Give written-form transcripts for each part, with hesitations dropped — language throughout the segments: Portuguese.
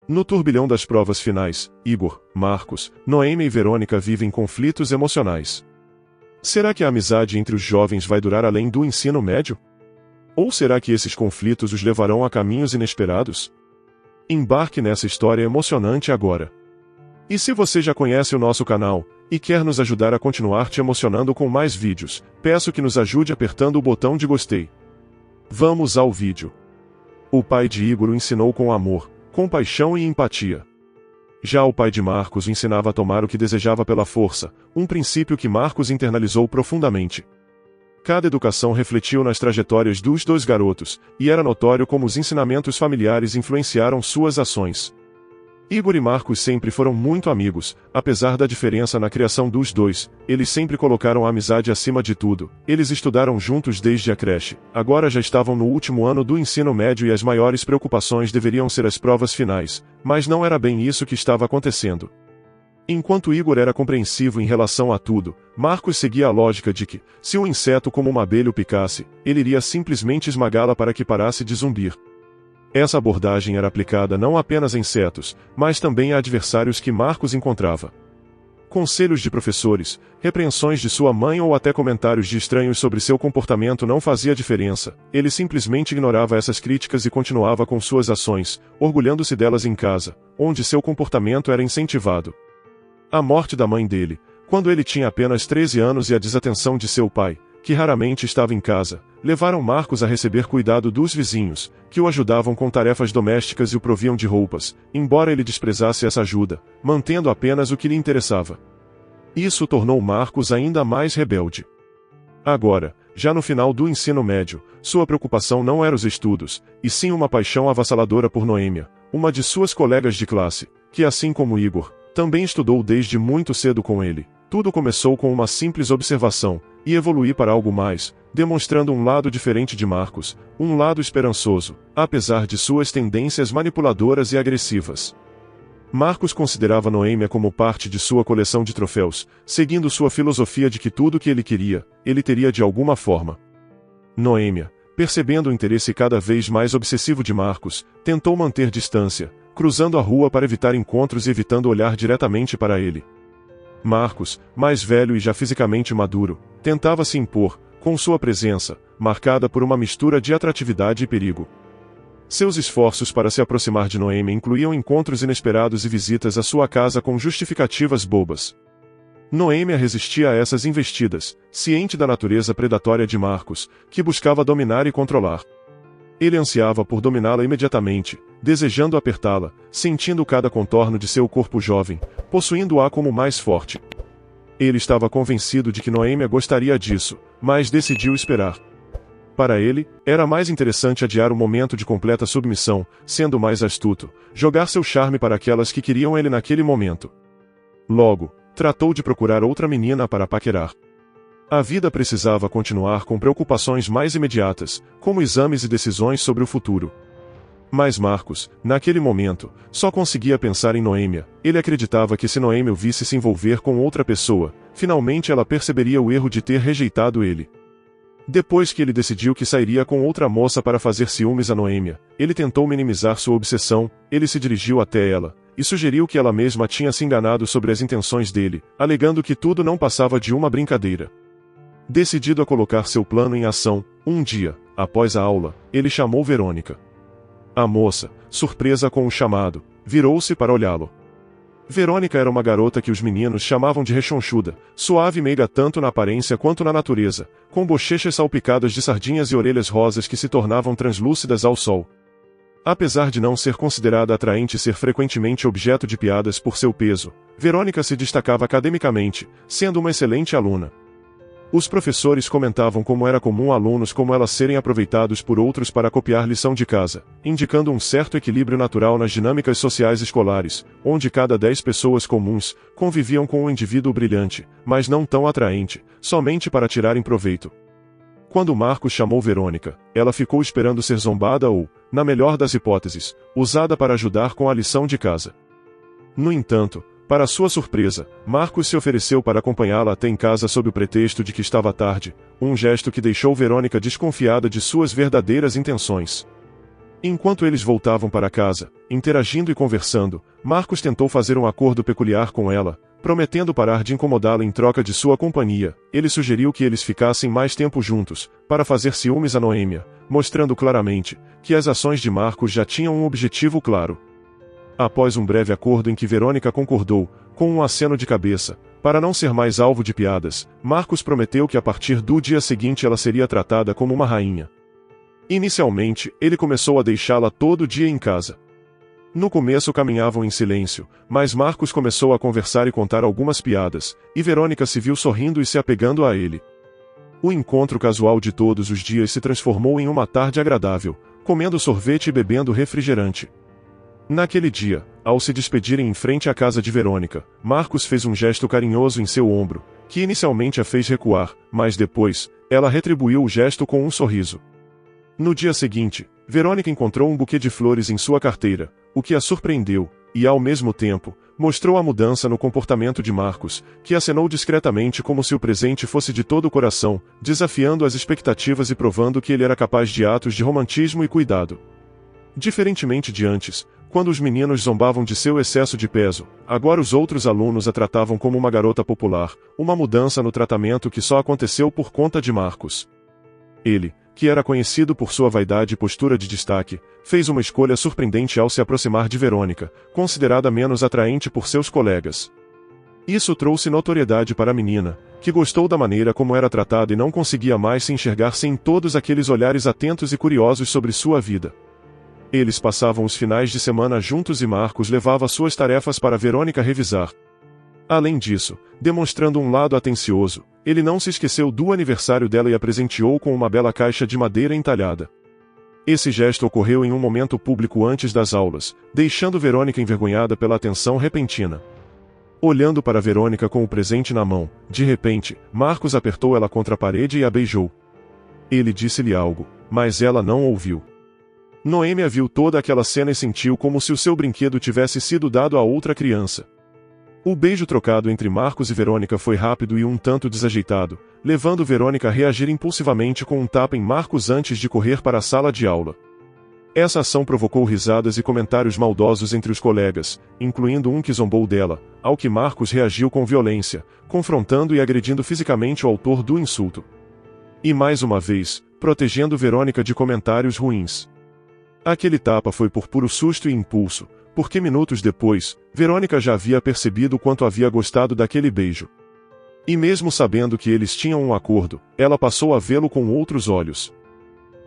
No turbilhão das provas finais, Igor, Marcos, Noêmia e Verônica vivem conflitos emocionais. Será que a amizade entre os jovens vai durar além do ensino médio? Ou será que esses conflitos os levarão a caminhos inesperados? Embarque nessa história emocionante agora. E se você já conhece o nosso canal, e quer nos ajudar a continuar te emocionando com mais vídeos, peço que nos ajude apertando o botão de gostei. Vamos ao vídeo. O pai de Igor o ensinou com amor, compaixão e empatia. Já o pai de Marcos o ensinava a tomar o que desejava pela força, um princípio que Marcos internalizou profundamente. Cada educação refletiu nas trajetórias dos dois garotos, e era notório como os ensinamentos familiares influenciaram suas ações. Igor e Marcos sempre foram muito amigos, apesar da diferença na criação dos dois, eles sempre colocaram a amizade acima de tudo. Eles estudaram juntos desde a creche, agora já estavam no último ano do ensino médio e as maiores preocupações deveriam ser as provas finais, mas não era bem isso que estava acontecendo. Enquanto Igor era compreensivo em relação a tudo, Marcos seguia a lógica de que, se um inseto como uma abelha o picasse, ele iria simplesmente esmagá-la para que parasse de zumbir. Essa abordagem era aplicada não apenas a insetos, mas também a adversários que Marcos encontrava. Conselhos de professores, repreensões de sua mãe ou até comentários de estranhos sobre seu comportamento não fazia diferença, ele simplesmente ignorava essas críticas e continuava com suas ações, orgulhando-se delas em casa, onde seu comportamento era incentivado. A morte da mãe dele, quando ele tinha apenas 13 anos e a desatenção de seu pai, que raramente estava em casa, levaram Marcos a receber cuidado dos vizinhos, que o ajudavam com tarefas domésticas e o proviam de roupas, embora ele desprezasse essa ajuda, mantendo apenas o que lhe interessava. Isso tornou Marcos ainda mais rebelde. Agora, já no final do ensino médio, sua preocupação não era os estudos, e sim uma paixão avassaladora por Noêmia, uma de suas colegas de classe, que assim como Igor, também estudou desde muito cedo com ele. Tudo começou com uma simples observação, e evoluiu para algo mais, demonstrando um lado diferente de Marcos, um lado esperançoso, apesar de suas tendências manipuladoras e agressivas. Marcos considerava Noêmia como parte de sua coleção de troféus, seguindo sua filosofia de que tudo o que ele queria, ele teria de alguma forma. Noêmia, percebendo o interesse cada vez mais obsessivo de Marcos, tentou manter distância, cruzando a rua para evitar encontros e evitando olhar diretamente para ele. Marcos, mais velho e já fisicamente maduro, tentava se impor, com sua presença, marcada por uma mistura de atratividade e perigo. Seus esforços para se aproximar de Noêmia incluíam encontros inesperados e visitas à sua casa com justificativas bobas. Noêmia resistia a essas investidas, ciente da natureza predatória de Marcos, que buscava dominar e controlar. Ele ansiava por dominá-la imediatamente, desejando apertá-la, sentindo cada contorno de seu corpo jovem, possuindo-a como mais forte. Ele estava convencido de que Noêmia gostaria disso, mas decidiu esperar. Para ele, era mais interessante adiar o momento de completa submissão, sendo mais astuto, jogar seu charme para aquelas que queriam ele naquele momento. Logo, tratou de procurar outra menina para paquerar. A vida precisava continuar com preocupações mais imediatas, como exames e decisões sobre o futuro. Mas Marcos, naquele momento, só conseguia pensar em Noêmia. Ele acreditava que se Noêmia o visse se envolver com outra pessoa, finalmente ela perceberia o erro de ter rejeitado ele. Depois que ele decidiu que sairia com outra moça para fazer ciúmes a Noêmia, ele tentou minimizar sua obsessão, ele se dirigiu até ela, e sugeriu que ela mesma tinha se enganado sobre as intenções dele, alegando que tudo não passava de uma brincadeira. Decidido a colocar seu plano em ação, um dia, após a aula, ele chamou Verônica. A moça, surpresa com o chamado, virou-se para olhá-lo. Verônica era uma garota que os meninos chamavam de rechonchuda, suave e meiga tanto na aparência quanto na natureza, com bochechas salpicadas de sardinhas e orelhas rosas que se tornavam translúcidas ao sol. Apesar de não ser considerada atraente e ser frequentemente objeto de piadas por seu peso, Verônica se destacava academicamente, sendo uma excelente aluna. Os professores comentavam como era comum alunos como ela serem aproveitados por outros para copiar lição de casa, indicando um certo equilíbrio natural nas dinâmicas sociais escolares, onde cada 10 pessoas comuns conviviam com um indivíduo brilhante, mas não tão atraente, somente para tirarem proveito. Quando Marcos chamou Verônica, ela ficou esperando ser zombada ou, na melhor das hipóteses, usada para ajudar com a lição de casa. No entanto, para sua surpresa, Marcos se ofereceu para acompanhá-la até em casa sob o pretexto de que estava tarde, um gesto que deixou Verônica desconfiada de suas verdadeiras intenções. Enquanto eles voltavam para casa, interagindo e conversando, Marcos tentou fazer um acordo peculiar com ela, prometendo parar de incomodá-la em troca de sua companhia. Ele sugeriu que eles ficassem mais tempo juntos, para fazer ciúmes a Noêmia, mostrando claramente que as ações de Marcos já tinham um objetivo claro. Após um breve acordo em que Verônica concordou, com um aceno de cabeça, para não ser mais alvo de piadas, Marcos prometeu que a partir do dia seguinte ela seria tratada como uma rainha. Inicialmente, ele começou a deixá-la todo dia em casa. No começo caminhavam em silêncio, mas Marcos começou a conversar e contar algumas piadas, e Verônica se viu sorrindo e se apegando a ele. O encontro casual de todos os dias se transformou em uma tarde agradável, comendo sorvete e bebendo refrigerante. Naquele dia, ao se despedirem em frente à casa de Verônica, Marcos fez um gesto carinhoso em seu ombro, que inicialmente a fez recuar, mas depois, ela retribuiu o gesto com um sorriso. No dia seguinte, Verônica encontrou um buquê de flores em sua carteira, o que a surpreendeu, e ao mesmo tempo, mostrou a mudança no comportamento de Marcos, que acenou discretamente como se o presente fosse de todo o coração, desafiando as expectativas e provando que ele era capaz de atos de romantismo e cuidado. Diferentemente de antes, quando os meninos zombavam de seu excesso de peso, agora os outros alunos a tratavam como uma garota popular, uma mudança no tratamento que só aconteceu por conta de Marcos. Ele, que era conhecido por sua vaidade e postura de destaque, fez uma escolha surpreendente ao se aproximar de Verônica, considerada menos atraente por seus colegas. Isso trouxe notoriedade para a menina, que gostou da maneira como era tratada e não conseguia mais se enxergar sem todos aqueles olhares atentos e curiosos sobre sua vida. Eles passavam os finais de semana juntos e Marcos levava suas tarefas para Verônica revisar. Além disso, demonstrando um lado atencioso, ele não se esqueceu do aniversário dela e a presenteou com uma bela caixa de madeira entalhada. Esse gesto ocorreu em um momento público antes das aulas, deixando Verônica envergonhada pela atenção repentina. Olhando para Verônica com o presente na mão, de repente, Marcos apertou ela contra a parede e a beijou. Ele disse-lhe algo, mas ela não ouviu. Noêmia viu toda aquela cena e sentiu como se o seu brinquedo tivesse sido dado a outra criança. O beijo trocado entre Marcos e Verônica foi rápido e um tanto desajeitado, levando Verônica a reagir impulsivamente com um tapa em Marcos antes de correr para a sala de aula. Essa ação provocou risadas e comentários maldosos entre os colegas, incluindo um que zombou dela, ao que Marcos reagiu com violência, confrontando e agredindo fisicamente o autor do insulto. E mais uma vez, protegendo Verônica de comentários ruins. Aquele tapa foi por puro susto e impulso, porque minutos depois, Verônica já havia percebido o quanto havia gostado daquele beijo. E mesmo sabendo que eles tinham um acordo, ela passou a vê-lo com outros olhos.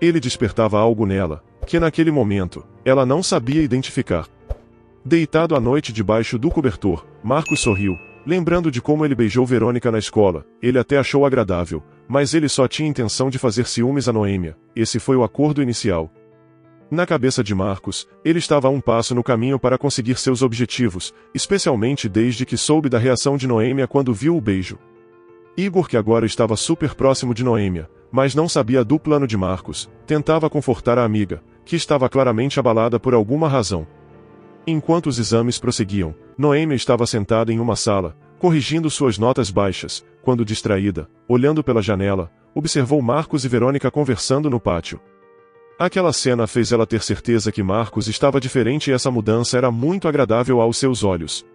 Ele despertava algo nela, que naquele momento, ela não sabia identificar. Deitado à noite debaixo do cobertor, Marcos sorriu, lembrando de como ele beijou Verônica na escola. Ele até achou agradável, mas ele só tinha intenção de fazer ciúmes a Noêmia. Esse foi o acordo inicial. Na cabeça de Marcos, ele estava a um passo no caminho para conseguir seus objetivos, especialmente desde que soube da reação de Noêmia quando viu o beijo. Igor, que agora estava super próximo de Noêmia, mas não sabia do plano de Marcos, tentava confortar a amiga, que estava claramente abalada por alguma razão. Enquanto os exames prosseguiam, Noêmia estava sentada em uma sala, corrigindo suas notas baixas, quando distraída, olhando pela janela, observou Marcos e Verônica conversando no pátio. Aquela cena fez ela ter certeza que Marcos estava diferente e essa mudança era muito agradável aos seus olhos.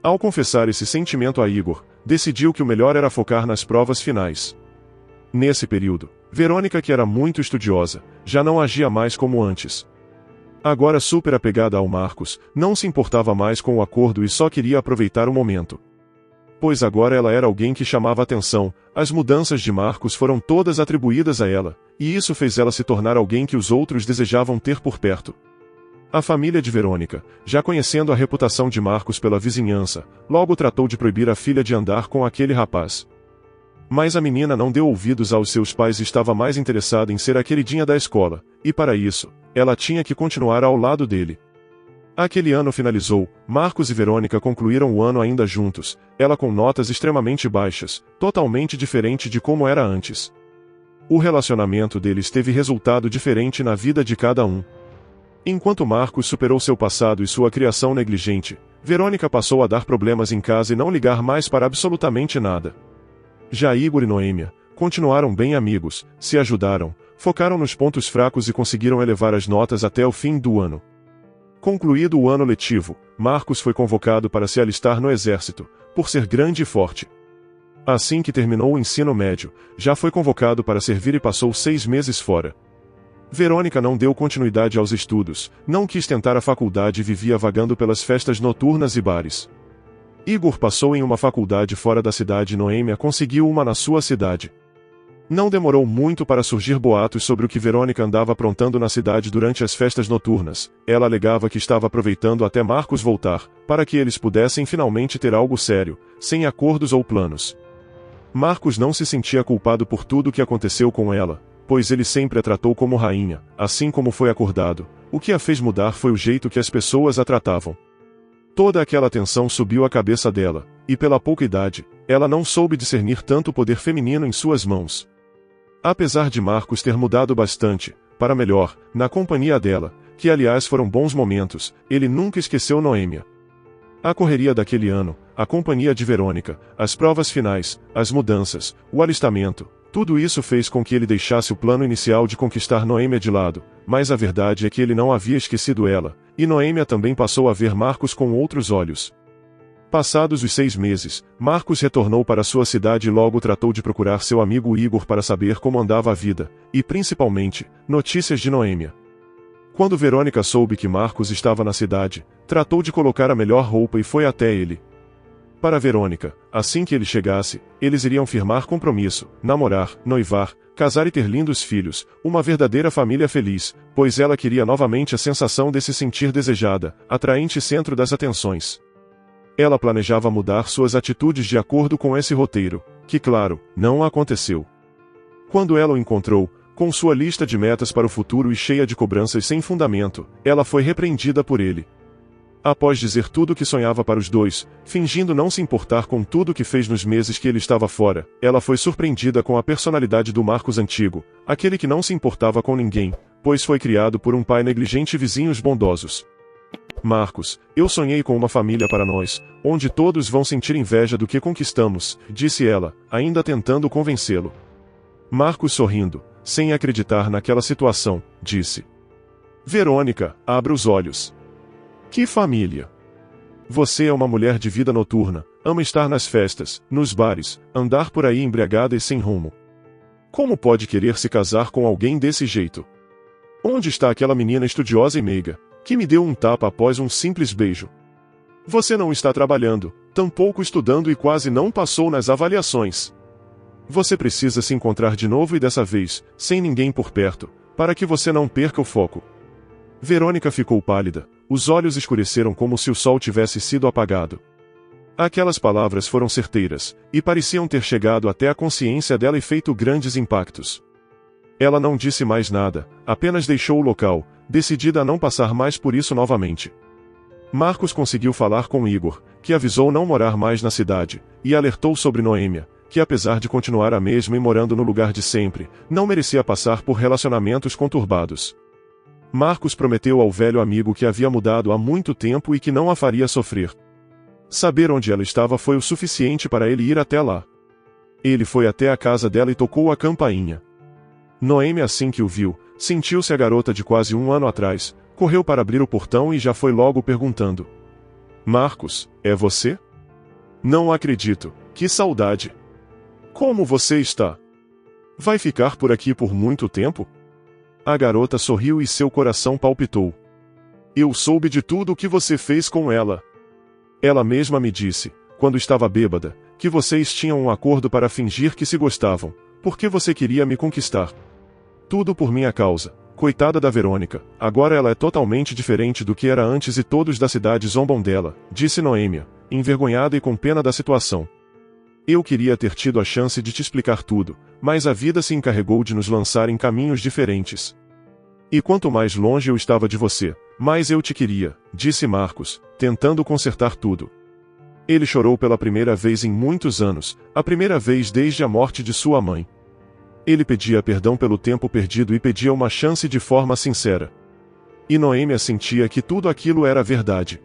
Ao confessar esse sentimento a Igor, decidiu que o melhor era focar nas provas finais. Nesse período, Verônica, que era muito estudiosa, já não agia mais como antes. Agora super apegada ao Marcos, não se importava mais com o acordo e só queria aproveitar o momento. Pois agora ela era alguém que chamava atenção, as mudanças de Marcos foram todas atribuídas a ela, e isso fez ela se tornar alguém que os outros desejavam ter por perto. A família de Verônica, já conhecendo a reputação de Marcos pela vizinhança, logo tratou de proibir a filha de andar com aquele rapaz. Mas a menina não deu ouvidos aos seus pais e estava mais interessada em ser a queridinha da escola, e para isso, ela tinha que continuar ao lado dele. Aquele ano finalizou, Marcos e Verônica concluíram o ano ainda juntos, ela com notas extremamente baixas, totalmente diferente de como era antes. O relacionamento deles teve resultado diferente na vida de cada um. Enquanto Marcos superou seu passado e sua criação negligente, Verônica passou a dar problemas em casa e não ligar mais para absolutamente nada. Já Igor e Noêmia continuaram bem amigos, se ajudaram, Focaram nos pontos fracos e conseguiram elevar as notas até o fim do ano. Concluído o ano letivo, Marcos foi convocado para se alistar no exército, por ser grande e forte. Assim que terminou o ensino médio, já foi convocado para servir e passou 6 meses fora. Verônica não deu continuidade aos estudos, não quis tentar a faculdade e vivia vagando pelas festas noturnas e bares. Igor passou em uma faculdade fora da cidade e Noêmia conseguiu uma na sua cidade. Não demorou muito para surgir boatos sobre o que Verônica andava aprontando na cidade durante as festas noturnas. Ela alegava que estava aproveitando até Marcos voltar, para que eles pudessem finalmente ter algo sério, sem acordos ou planos. Marcos não se sentia culpado por tudo o que aconteceu com ela, pois ele sempre a tratou como rainha, assim como foi acordado. O que a fez mudar foi o jeito que as pessoas a tratavam. Toda aquela tensão subiu à cabeça dela, e pela pouca idade, ela não soube discernir tanto poder feminino em suas mãos. Apesar de Marcos ter mudado bastante, para melhor, na companhia dela, que aliás foram bons momentos, ele nunca esqueceu Noêmia. A correria daquele ano, a companhia de Verônica, as provas finais, as mudanças, o alistamento, tudo isso fez com que ele deixasse o plano inicial de conquistar Noêmia de lado, mas a verdade é que ele não havia esquecido ela, e Noêmia também passou a ver Marcos com outros olhos. Passados os 6 meses, Marcos retornou para sua cidade e logo tratou de procurar seu amigo Igor para saber como andava a vida, e principalmente, notícias de Noêmia. Quando Verônica soube que Marcos estava na cidade, tratou de colocar a melhor roupa e foi até ele. Para Verônica, assim que ele chegasse, eles iriam firmar compromisso, namorar, noivar, casar e ter lindos filhos, uma verdadeira família feliz, pois ela queria novamente a sensação de se sentir desejada, atraente centro das atenções. Ela planejava mudar suas atitudes de acordo com esse roteiro, que claro, não aconteceu. Quando ela o encontrou, com sua lista de metas para o futuro e cheia de cobranças sem fundamento, ela foi repreendida por ele. Após dizer tudo o que sonhava para os dois, fingindo não se importar com tudo o que fez nos meses que ele estava fora, ela foi surpreendida com a personalidade do Marcos antigo, aquele que não se importava com ninguém, pois foi criado por um pai negligente e vizinhos bondosos. Marcos, eu sonhei com uma família para nós, onde todos vão sentir inveja do que conquistamos, disse ela, ainda tentando convencê-lo. Marcos sorrindo, sem acreditar naquela situação, disse: Verônica, abra os olhos. Que família! Você é uma mulher de vida noturna, ama estar nas festas, nos bares, andar por aí embriagada e sem rumo. Como pode querer se casar com alguém desse jeito? Onde está aquela menina estudiosa e meiga, que me deu um tapa após um simples beijo? Você não está trabalhando, tampouco estudando e quase não passou nas avaliações. Você precisa se encontrar de novo e dessa vez, sem ninguém por perto, para que você não perca o foco. Verônica ficou pálida, os olhos escureceram como se o sol tivesse sido apagado. Aquelas palavras foram certeiras, e pareciam ter chegado até a consciência dela e feito grandes impactos. Ela não disse mais nada, apenas deixou o local, decidida a não passar mais por isso novamente. Marcos conseguiu falar com Igor, que avisou não morar mais na cidade, e alertou sobre Noêmia, que apesar de continuar a mesma e morando no lugar de sempre, não merecia passar por relacionamentos conturbados. Marcos prometeu ao velho amigo que havia mudado há muito tempo e que não a faria sofrer. Saber onde ela estava foi o suficiente para ele ir até lá. Ele foi até a casa dela e tocou a campainha. Noêmia, assim que o viu, sentiu-se a garota de quase 1 ano atrás, correu para abrir o portão e já foi logo perguntando: Marcos, é você? Não acredito, que saudade! Como você está? Vai ficar por aqui por muito tempo? A garota sorriu e seu coração palpitou. Eu soube de tudo o que você fez com ela. Ela mesma me disse, quando estava bêbada, que vocês tinham um acordo para fingir que se gostavam, porque você queria me conquistar. Tudo por minha causa. Coitada da Verônica, agora ela é totalmente diferente do que era antes e todos da cidade zombam dela, disse Noêmia, envergonhada e com pena da situação. Eu queria ter tido a chance de te explicar tudo, mas a vida se encarregou de nos lançar em caminhos diferentes. E quanto mais longe eu estava de você, mais eu te queria, disse Marcos, tentando consertar tudo. Ele chorou pela primeira vez em muitos anos, a primeira vez desde a morte de sua mãe. Ele pedia perdão pelo tempo perdido e pedia uma chance de forma sincera. E Noêmia sentia que tudo aquilo era verdade.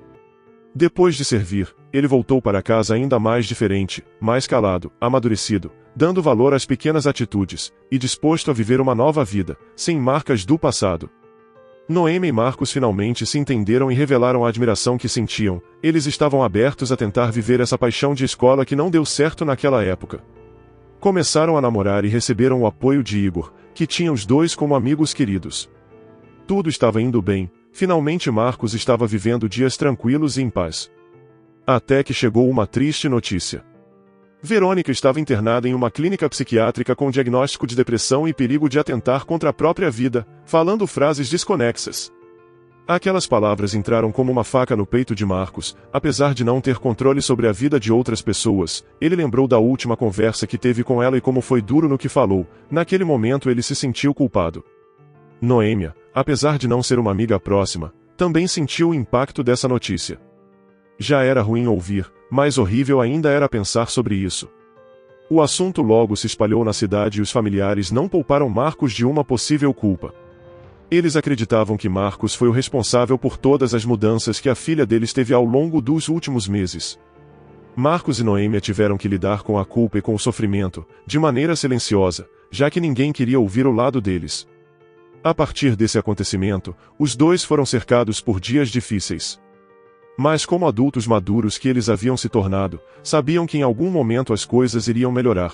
Depois de servir, ele voltou para casa ainda mais diferente, mais calado, amadurecido, dando valor às pequenas atitudes, e disposto a viver uma nova vida, sem marcas do passado. Noemi e Marcos finalmente se entenderam e revelaram a admiração que sentiam. Eles estavam abertos a tentar viver essa paixão de escola que não deu certo naquela época. Começaram a namorar e receberam o apoio de Igor, que tinha os dois como amigos queridos. Tudo estava indo bem, finalmente Marcos estava vivendo dias tranquilos e em paz. Até que chegou uma triste notícia. Verônica estava internada em uma clínica psiquiátrica com diagnóstico de depressão e perigo de atentar contra a própria vida, falando frases desconexas. Aquelas palavras entraram como uma faca no peito de Marcos. Apesar de não ter controle sobre a vida de outras pessoas, ele lembrou da última conversa que teve com ela e como foi duro no que falou. Naquele momento ele se sentiu culpado. Noêmia, apesar de não ser uma amiga próxima, também sentiu o impacto dessa notícia. Já era ruim ouvir, mais horrível ainda era pensar sobre isso. O assunto logo se espalhou na cidade e os familiares não pouparam Marcos de uma possível culpa. Eles acreditavam que Marcos foi o responsável por todas as mudanças que a filha deles teve ao longo dos últimos meses. Marcos e Noêmia tiveram que lidar com a culpa e com o sofrimento, de maneira silenciosa, já que ninguém queria ouvir o lado deles. A partir desse acontecimento, os dois foram cercados por dias difíceis. Mas como adultos maduros que eles haviam se tornado, sabiam que em algum momento as coisas iriam melhorar.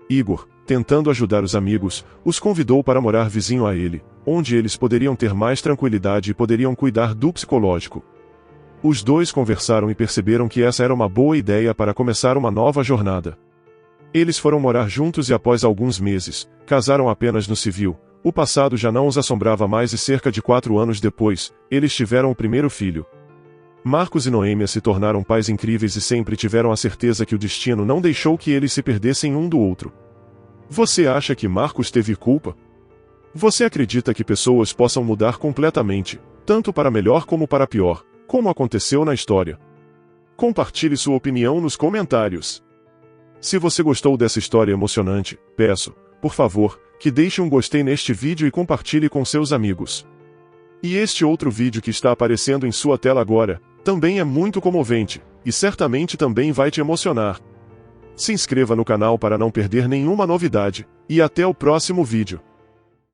Igor, tentando ajudar os amigos, os convidou para morar vizinho a ele, onde eles poderiam ter mais tranquilidade e poderiam cuidar do psicológico. Os dois conversaram e perceberam que essa era uma boa ideia para começar uma nova jornada. Eles foram morar juntos e após alguns meses, casaram apenas no civil. O passado já não os assombrava mais e cerca de 4 anos depois, eles tiveram o primeiro filho. Marcos e Noêmia se tornaram pais incríveis e sempre tiveram a certeza que o destino não deixou que eles se perdessem um do outro. Você acha que Marcos teve culpa? Você acredita que pessoas possam mudar completamente, tanto para melhor como para pior, como aconteceu na história? Compartilhe sua opinião nos comentários. Se você gostou dessa história emocionante, peço, por favor, que deixe um gostei neste vídeo e compartilhe com seus amigos. E este outro vídeo que está aparecendo em sua tela agora, também é muito comovente, e certamente também vai te emocionar. Se inscreva no canal para não perder nenhuma novidade, e até o próximo vídeo.